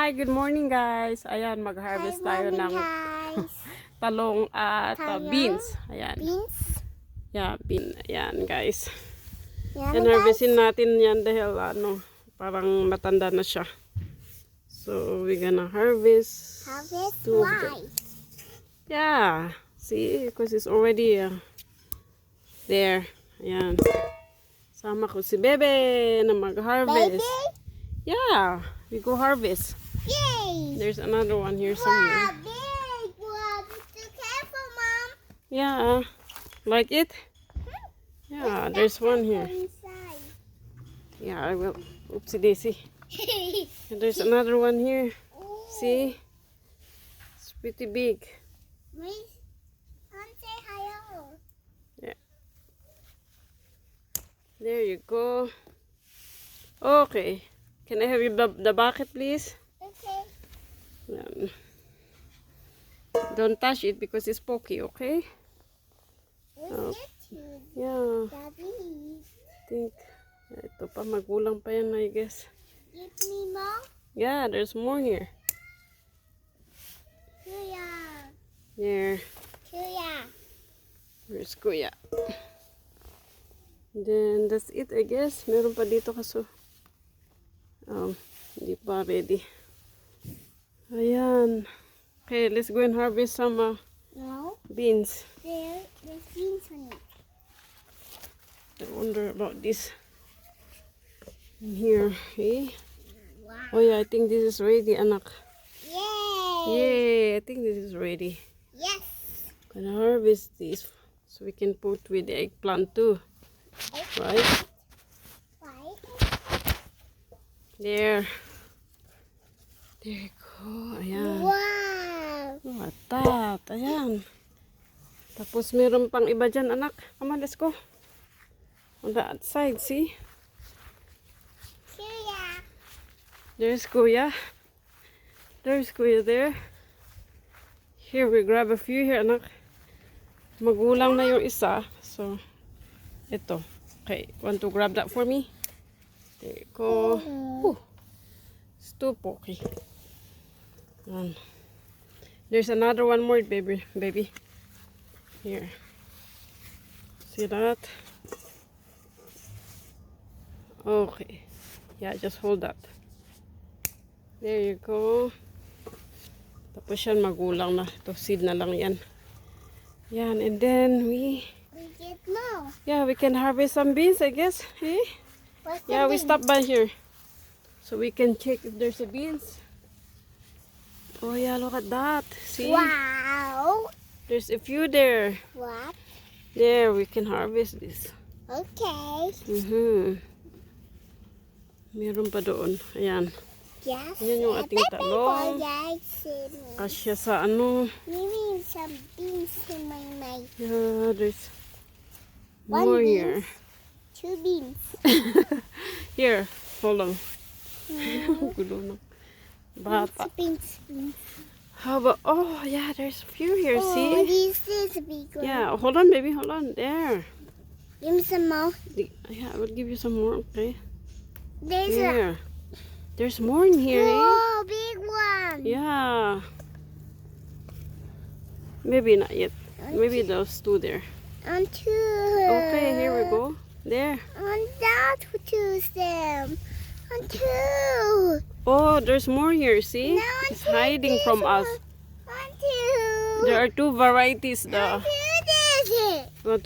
Hi, good morning guys. Ayan, mag-harvest tayo ng talong at beans. Ayan. Beans? Yeah, ayan guys. Yan And harvestin natin yan dahil parang matanda na siya. So, we're gonna harvest. Harvest two of why? them. Yeah. See, because it's already there. Ayan. Sama ko si Bebe na mag-harvest. Baby? Yeah, we go harvest. Yay! There's another one here Wow, somewhere. big one. Be careful, Mom. Yeah, like it? Yeah, there's one here. Inside. Yeah, I will. Oopsie daisy. And there's another one here. See? It's pretty big. Miss, say hello. Yeah. There you go. Okay. Can I have the bucket, please? Okay. Yan. Don't touch it because it's pokey, okay? What's it? Yeah, Daddy, I think ito pa, magulang pa yan, I guess. give me more. Yeah, there's more here. Kuya. There. Kuya. Where's Kuya? Then, that's it, I guess. Meron pa dito kaso. Hindi pa ready. Ayan. Okay, let's go and harvest some No, beans. there's beans on it. I wonder about this. In here, eh? Wow. Oh yeah, I think this is ready, anak. Yay! Yay, I think this is ready. Yes. Gonna harvest this so we can put with the eggplant too. Right? Right. There. There you go. Ayan. Wow. What that? Ayan. Tapos meron pang iba dyan, anak. Come on, let's go. On the outside, see? Kuya. There's Kuya. There's Kuya there. Here, we grab a few here, anak. Magulang na yung isa. So, ito. Okay, want to grab that for me? There you go. Whew. It's too pokey. There's another one more, baby. Here. See that? Okay. Yeah, just hold that. There you go. Tapos yan, magulang na. Ito, seed na lang yan. Yan, and then We get more. yeah, we can harvest some beans, I guess. Eh? What's the Yeah, we bean? stop by here. So we can check if there's a beans. Oh yeah, look at that. See? Wow. There's a few there. What? There, we can harvest this. Okay. Meron pa doon. Ayan. Yes. Ayan yung ating talong. You Kasya sa ano. need some beans in my mind. Yeah, there's One more bean. here. 2 beans. Here, hold on. Gulo ng bata. Beans. How about, oh yeah, there's a few here, Oh, see? this is a big one. Yeah, hold on baby, hold on. There. Give me some more. Yeah, I will give you some more, okay? There's Here. There's more in here, eh? oh, big one. Yeah. Maybe not yet. Maybe those two there. On 2. Okay, here we go. There. On that, choose them. On 2. Oh, there's more here, see? No, on It's 2 hiding this from one. us. On 2. There are two varieties. On 2 this. You want to